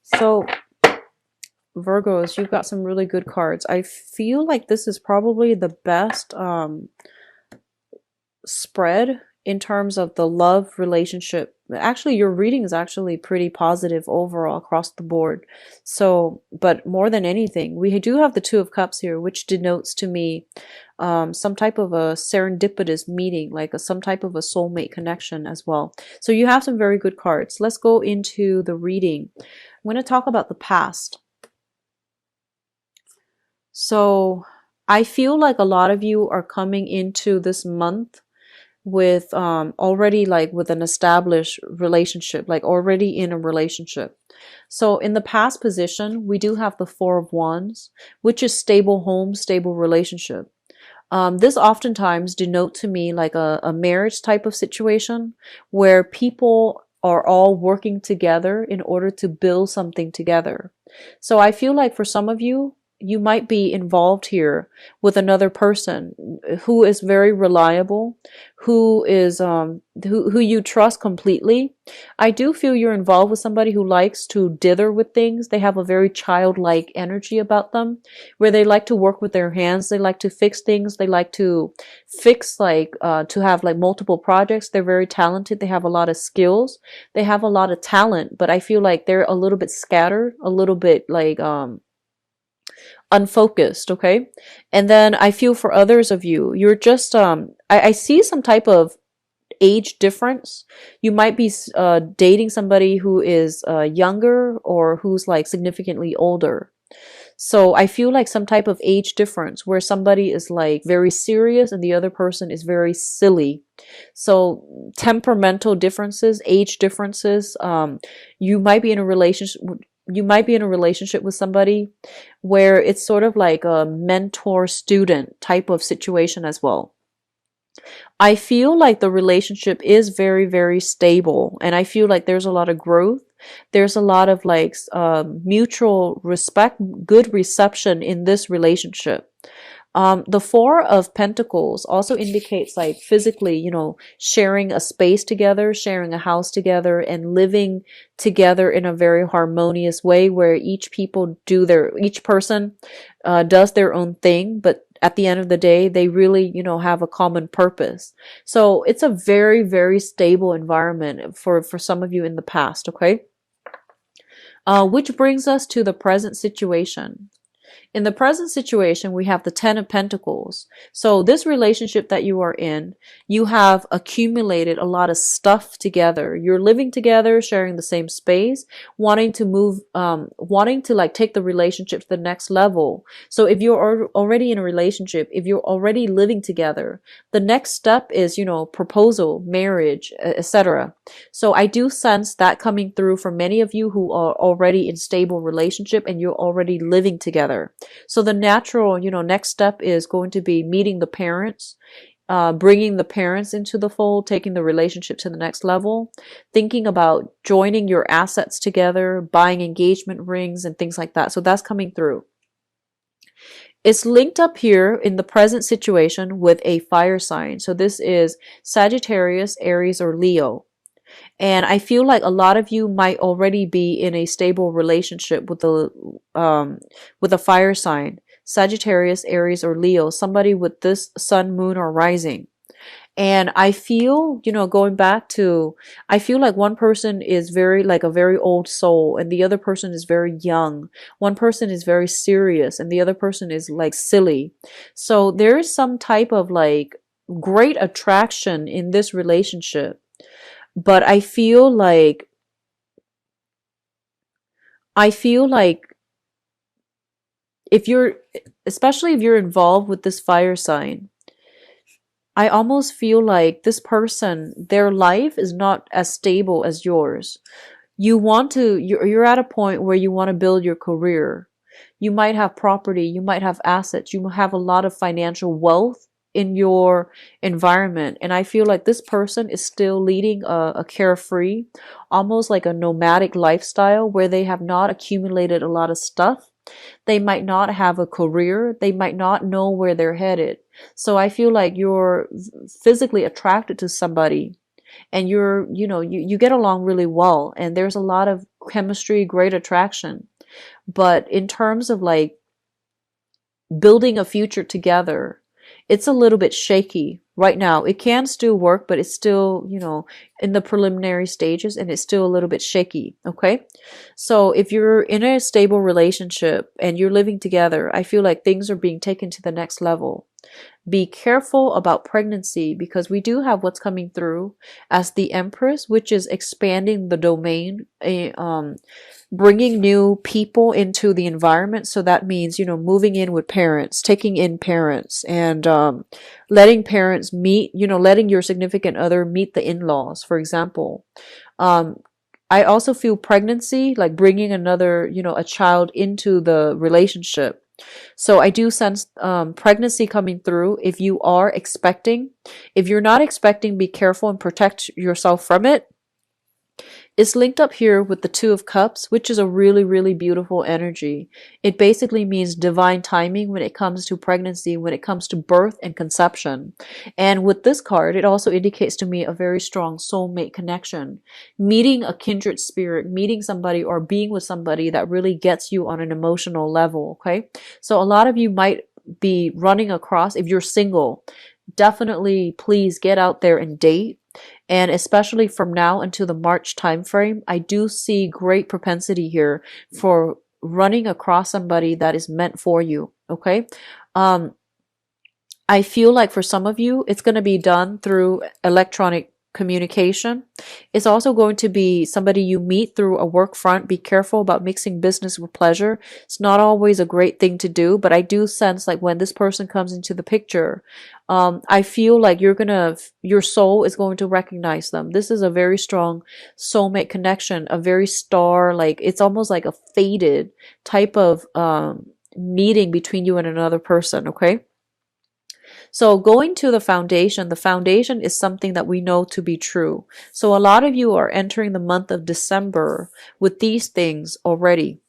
So, Virgos, you've got some really good cards. I feel like this is probably the best spread in terms of the love relationship. Actually, your reading is actually pretty positive overall across the board. So, but more than anything, we do have the Two of Cups here, which denotes to me some type of a serendipitous meeting, like some type of a soulmate connection as well. So you have some very good cards. Let's go into the reading. I'm going to talk about the past. So I feel like a lot of you are coming into this month with already like with an established relationship, like already in a relationship. So in the past position, we do have the Four of Wands, which is stable home, stable relationship. This oftentimes denote to me like a marriage type of situation where people are all working together in order to build something together. So I feel like for some of you, you might be involved here with another person who is very reliable, who is who you trust completely. I do feel you're involved with somebody who likes to dither with things. They have a very childlike energy about them where they like to work with their hands. They like to fix things. They like to fix like to have like multiple projects. They're very talented. They have a lot of skills. They have a lot of talent, but I feel like they're a little bit scattered, a little bit like unfocused. Okay. And then I feel for others of you, you're just I see some type of age difference. You might be dating somebody who is younger or who's like significantly older. So I feel like some type of age difference where somebody is like very serious and the other person is very silly. So temperamental differences, age differences. You might be in a relationship. You might be in a relationship with somebody where it's sort of like a mentor student type of situation as well. I feel like the relationship is very, very stable, and I feel like there's a lot of growth. There's a lot of like mutual respect, good reception in this relationship. The Four of Pentacles also indicates like physically, sharing a space together, sharing a house together, and living together in a very harmonious way where each person does their own thing, but at the end of the day, they really, have a common purpose. So it's a very, very stable environment for some of you in the past, okay? Which brings us to the present situation. In the present situation, we have the Ten of Pentacles. So this relationship that you are in, you have accumulated a lot of stuff together. You're living together, sharing the same space, wanting to move, wanting to like take the relationship to the next level. So if you're already in a relationship, if you're already living together, the next step is, proposal, marriage, etc. So I do sense that coming through for many of you who are already in stable relationship and you're already living together. So the natural, next step is going to be meeting the parents, bringing the parents into the fold, taking the relationship to the next level, thinking about joining your assets together, buying engagement rings and things like that. So that's coming through. It's linked up here in the present situation with a fire sign. So this is Sagittarius, Aries, or Leo. And I feel like a lot of you might already be in a stable relationship with a fire sign, Sagittarius, Aries, or Leo, somebody with this sun, moon, or rising. And I feel, going back to, I feel like one person is very, like a very old soul, and the other person is very young. One person is very serious, and the other person is like silly. So there is some type of like great attraction in this relationship. But I feel like if you're, especially if you're involved with this fire sign, I almost feel like this person, their life is not as stable as yours. You're at a point where you want to build your career. You might have property, you might have assets, you have a lot of financial wealth in your environment. And I feel like this person is still leading a carefree, almost like a nomadic lifestyle where they have not accumulated a lot of stuff. They might not have a career. They might not know where they're headed. So I feel like you're physically attracted to somebody and you get along really well. And there's a lot of chemistry, great attraction. But in terms of like building a future together, it's a little bit shaky right now. It can still work, but it's still, in the preliminary stages, and it's still a little bit shaky. Okay. So if you're in a stable relationship and you're living together, I feel like things are being taken to the next level. Be careful about pregnancy, because we do have what's coming through as the Empress, which is expanding the domain, bringing new people into the environment. So that means, moving in with parents, taking in parents, and letting parents meet, letting your significant other meet the in-laws, for example. I also feel pregnancy, like bringing another, a child into the relationship. So I do sense pregnancy coming through. If you are expecting, if you're not expecting, be careful and protect yourself from it. It's linked up here with the Two of Cups, which is a really, really beautiful energy. It basically means divine timing when it comes to pregnancy, when it comes to birth and conception. And with this card, it also indicates to me a very strong soulmate connection, meeting a kindred spirit, meeting somebody or being with somebody that really gets you on an emotional level. Okay. So a lot of you might be running across, if you're single, definitely please get out there and date. And especially from now until the March timeframe, I do see great propensity here for running across somebody that is meant for you. Okay. I feel like for some of you, it's going to be done through electronic communication. It's also going to be somebody you meet through a work front. Be careful about mixing business with pleasure. It's not always a great thing to do, but I do sense like when this person comes into the picture, I feel like your soul is going to recognize them. This is a very strong soulmate connection, a very star, like it's almost like a fated type of meeting between you and another person. Okay. So going to the foundation is something that we know to be true. So a lot of you are entering the month of December with these things already.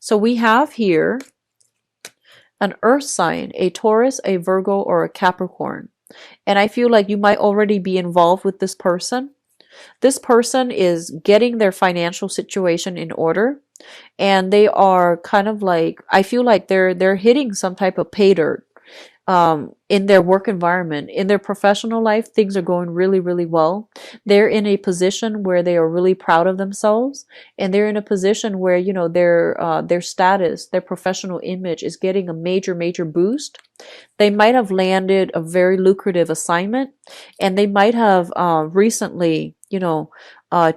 So we have here an earth sign, a Taurus, a Virgo, or a Capricorn. And I feel like you might already be involved with this person. This person is getting their financial situation in order. And they are kind of like, I feel like they're hitting some type of pay dirt. In their work environment, in their professional life, things are going really, really well. They're in a position where they are really proud of themselves, and they're in a position where, their status, their professional image is getting a major, major boost. They might have landed a very lucrative assignment, and they might have recently,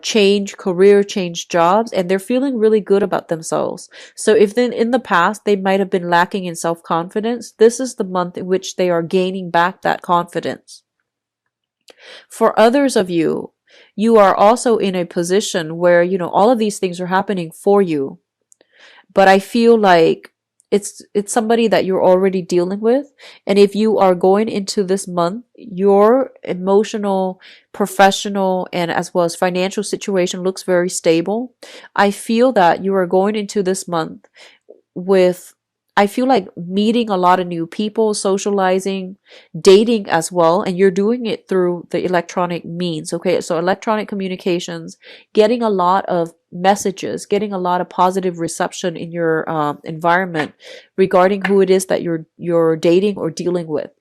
change jobs, and they're feeling really good about themselves. So if then in the past they might have been lacking in self-confidence, this is the month in which they are gaining back that confidence. For others of you, you are also in a position where, all of these things are happening for you. But I feel like it's somebody that you're already dealing with. And if you are going into this month, your emotional, professional, and as well as financial situation looks very stable. I feel that you are going into this month with, I feel like meeting a lot of new people, socializing, dating as well, and you're doing it through the electronic means. Okay, so electronic communications, getting a lot of messages, getting a lot of positive reception in your environment regarding who it is that you're dating or dealing with.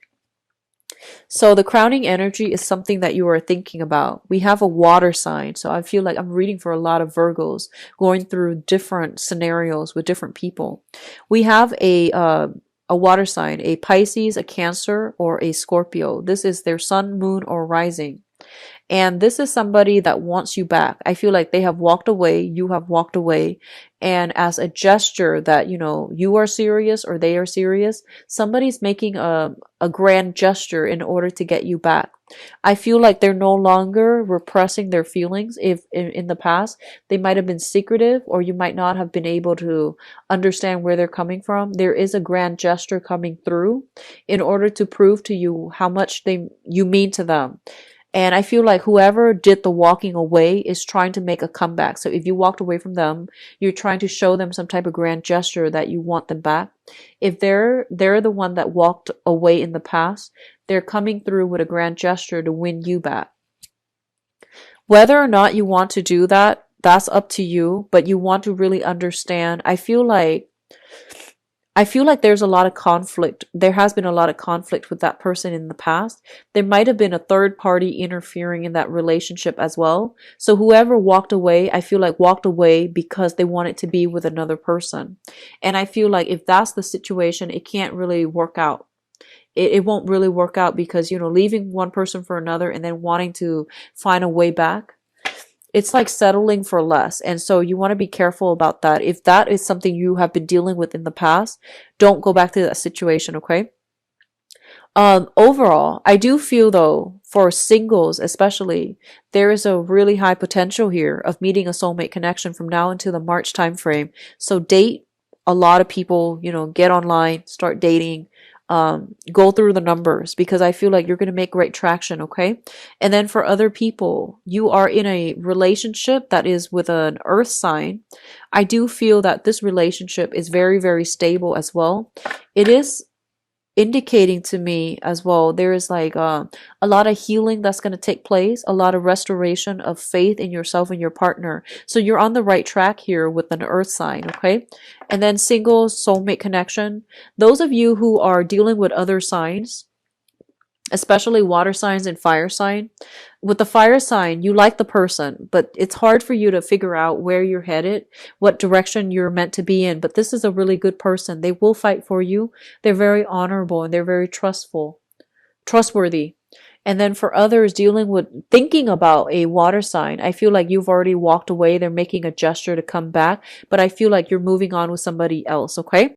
So the crowning energy is something that you are thinking about. We have a water sign. So I feel like I'm reading for a lot of Virgos going through different scenarios with different people. We have a water sign, a Pisces, a Cancer, or a Scorpio. This is their sun, moon, or rising. And this is somebody that wants you back. I feel like they have walked away, you have walked away. And as a gesture that, you are serious or they are serious, somebody's making a grand gesture in order to get you back. I feel like they're no longer repressing their feelings. If in the past they might have been secretive, or you might not have been able to understand where they're coming from, there is a grand gesture coming through in order to prove to you how much you mean to them. And I feel like whoever did the walking away is trying to make a comeback. So if you walked away from them, you're trying to show them some type of grand gesture that you want them back. If they're the one that walked away in the past, they're coming through with a grand gesture to win you back. Whether or not you want to do that, that's up to you, but you want to really understand. I feel like there's a lot of conflict. There has been a lot of conflict with that person in the past. There might have been a third party interfering in that relationship as well. So whoever walked away, I feel like walked away because they wanted to be with another person. And I feel like if that's the situation, it can't really work out. It won't really work out because, leaving one person for another and then wanting to find a way back, it's like settling for less. And so you want to be careful about that. If that is something you have been dealing with in the past, don't go back to that situation, okay? Overall, I do feel though, for singles especially, there is a really high potential here of meeting a soulmate connection from now until the March timeframe. So date a lot of people, get online, start dating, go through the numbers because I feel like you're going to make great traction, okay? And then for other people, you are in a relationship that is with an earth sign. I do feel that this relationship is very, very stable as well. It is indicating to me as well there is like a lot of healing that's going to take place, a lot of restoration of faith in yourself and your partner. So you're on the right track here with an earth sign, okay? And then single soulmate connection, those of you who are dealing with other signs, especially water signs and fire sign. With the fire sign, you like the person, but it's hard for you to figure out where you're headed, what direction you're meant to be in. But this is a really good person. They will fight for you. They're very honorable and they're very trustworthy. And then for others dealing with thinking about a water sign, I feel like you've already walked away. They're making a gesture to come back, but I feel like you're moving on with somebody else, okay?